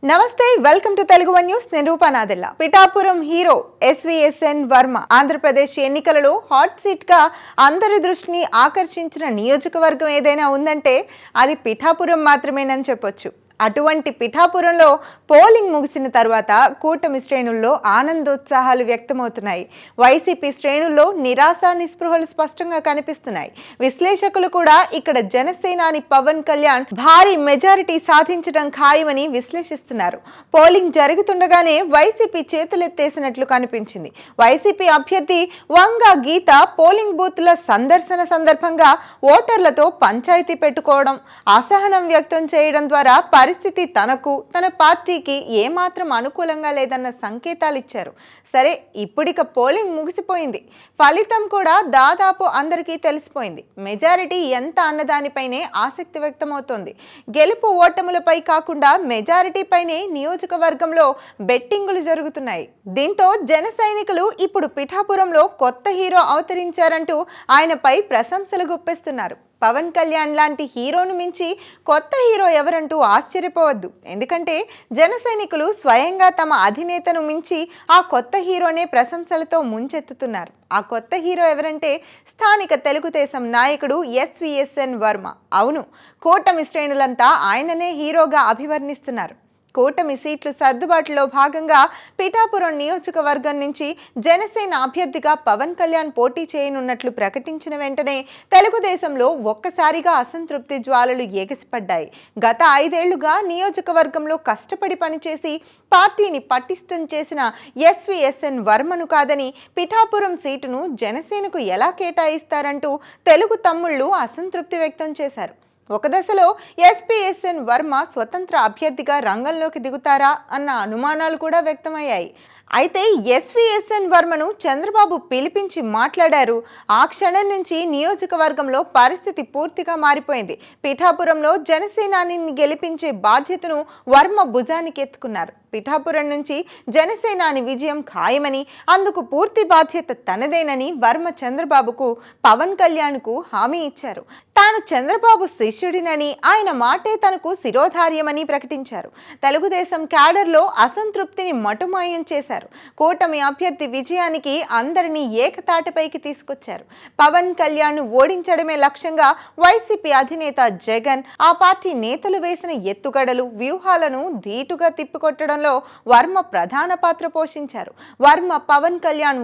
నమస్తే, welcome to Telugu one news. నేను రూపా Nadella. Pithapuram hero SVSN Varma Andhra Pradesh ఎన్నికలలో హాట్ సీట్ గా అందరి దృష్టిని ఆకర్షించిన నియోజకవర్గం ఏదైనా ఉందంటే అది పిఠాపురం మాత్రమేనని చెప్పొచ్చు. అటువంటి పిఠాపురంలో పోలింగ్ ముగిసిన తర్వాత కూటమి శ్రేణుల్లో ఆనందోత్సాహాలు వ్యక్తమవుతున్నాయి. వైసీపీ శ్రేణుల్లో నిరాశ నిస్పృహలు స్పష్టంగా కనిపిస్తున్నాయి. విశ్లేషకులు కూడా ఇక్కడ జనసేనాని పవన్ కళ్యాణ్ భారీ మెజారిటీ సాధించడం ఖాయమని విశ్లేషిస్తున్నారు. పోలింగ్ జరుగుతుండగానే వైసీపీ చేతులెత్తేసినట్లు కనిపించింది. వైసీపీ అభ్యర్థి వంగ గీత పోలింగ్ బూత్ల సందర్శన సందర్భంగా ఓటర్లతో పంచాయతీ పెట్టుకోవడం, అసహనం వ్యక్తం చేయడం ద్వారా పరిస్థితి తనకు తన పార్టీకి ఏమాత్రం అనుకూలంగా లేదన్న సంకేతాలు ఇచ్చారు. సరే, ఇప్పుడిక పోలింగ్ ముగిసిపోయింది. ఫలితం కూడా దాదాపు అందరికీ తెలిసిపోయింది. మెజారిటీ ఎంత అన్నదానిపైనే ఆసక్తి వ్యక్తమవుతోంది. గెలుపు ఓటములపై కాకుండా మెజారిటీపైనే నియోజకవర్గంలో బెట్టింగులు జరుగుతున్నాయి. దీంతో జన సైనికులు ఇప్పుడు పిఠాపురంలో కొత్త హీరో అవతరించారంటూ ఆయనపై ప్రశంసలు గుప్పిస్తున్నారు. పవన్ కళ్యాణ్ లాంటి హీరోను మించి కొత్త హీరో ఎవరంటూ ఆశ్చర్యపోవద్దు. ఎందుకంటే జన సైనికులు స్వయంగా తమ అధినేతను మించి ఆ కొత్త హీరోనే ప్రశంసలతో ముంచెత్తుతున్నారు. ఆ కొత్త హీరో ఎవరంటే స్థానిక తెలుగుదేశం నాయకుడు ఎస్వీఎస్ఎన్ వర్మ. అవును, కూటమి శ్రేణులంతా ఆయననే హీరోగా అభివర్ణిస్తున్నారు. కూటమి సీట్లు సర్దుబాటులో భాగంగా పిఠాపురం నియోజకవర్గం నుంచి జనసేన అభ్యర్థిగా పవన్ కళ్యాణ్ పోటీ చేయనున్నట్లు ప్రకటించిన వెంటనే తెలుగుదేశంలో ఒక్కసారిగా అసంతృప్తి జ్వాలలు ఎగిసిపడ్డాయి. గత 5 ఏళ్లుగా నియోజకవర్గంలో కష్టపడి పనిచేసి పార్టీని పటిష్టం చేసిన ఎస్వీఎస్ఎన్ వర్మను కాదని పిఠాపురం సీటును జనసేనకు ఎలా కేటాయిస్తారంటూ తెలుగు తమ్ముళ్లు అసంతృప్తి వ్యక్తం చేశారు. ఒక దశలో ఎస్వీఎస్ఎన్ వర్మ స్వతంత్ర అభ్యర్థిగా రంగంలోకి దిగుతారా అన్న అనుమానాలు కూడా వ్యక్తమయ్యాయి. అయితే ఎస్వీఎస్ఎన్ వర్మను చంద్రబాబు పిలిపించి మాట్లాడారు. ఆ క్షణం నుంచి నియోజకవర్గంలో పరిస్థితి పూర్తిగా మారిపోయింది. పిఠాపురంలో జనసేనాని గెలిపించే బాధ్యతను వర్మ భుజానికి ఎత్తుకున్నారు. పిఠాపురం నుంచి జనసేనాని విజయం ఖాయమని, అందుకు పూర్తి బాధ్యత తనదేనని వర్మ చంద్రబాబుకు, పవన్ కళ్యాణ్కు హామీ ఇచ్చారు. తాను చంద్రబాబు శిష్యుడినని, ఆయన మాటే తనకు శిరోధార్యమని ప్రకటించారు. తెలుగుదేశం క్యాడర్లో అసంతృప్తిని మటుమాయం చేశారు. కూటమి అభ్యర్థి విజయానికి అందరినీ ఏకతాటిపైకి తీసుకొచ్చారు. పవన్ కళ్యాణ్ ఓడించడమే లక్ష్యంగా వైసీపీ అధినేత జగన్, ఆ పార్టీ నేతలు వేసిన ఎత్తుగడలు, వ్యూహాలను ధీటుగా తిప్పికొట్టడంలో వర్మ ప్రధాన పాత్ర పోషించారు. వర్మ పవన్ కళ్యాణ్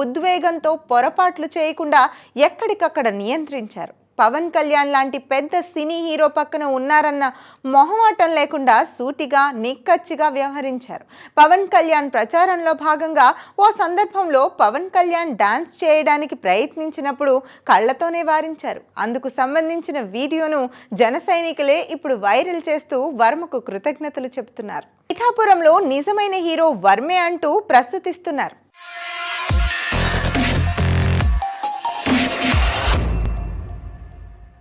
ఉద్వేగంతో పొరపాట్లు చేయకుండా ఎక్కడికక్కడ నియంత్రించారు. పవన్ కళ్యాణ్ లాంటి పెద్ద సినీ హీరో పక్కన ఉన్నారన్న మొహమాటం లేకుండా సూటిగా నిక్కచ్చిగా వ్యవహరించారు. పవన్ కళ్యాణ్ ప్రచారంలో భాగంగా ఓ సందర్భంలో పవన్ కళ్యాణ్ డాన్స్ చేయడానికి ప్రయత్నించినప్పుడు కళ్లతోనే వారించారు. అందుకు సంబంధించిన వీడియోను జన సైనికులే ఇప్పుడు వైరల్ చేస్తూ వర్మకు కృతజ్ఞతలు చెబుతున్నారు. పిఠాపురంలో నిజమైన హీరో వర్మే అంటూ ప్రస్తుతిస్తున్నారు.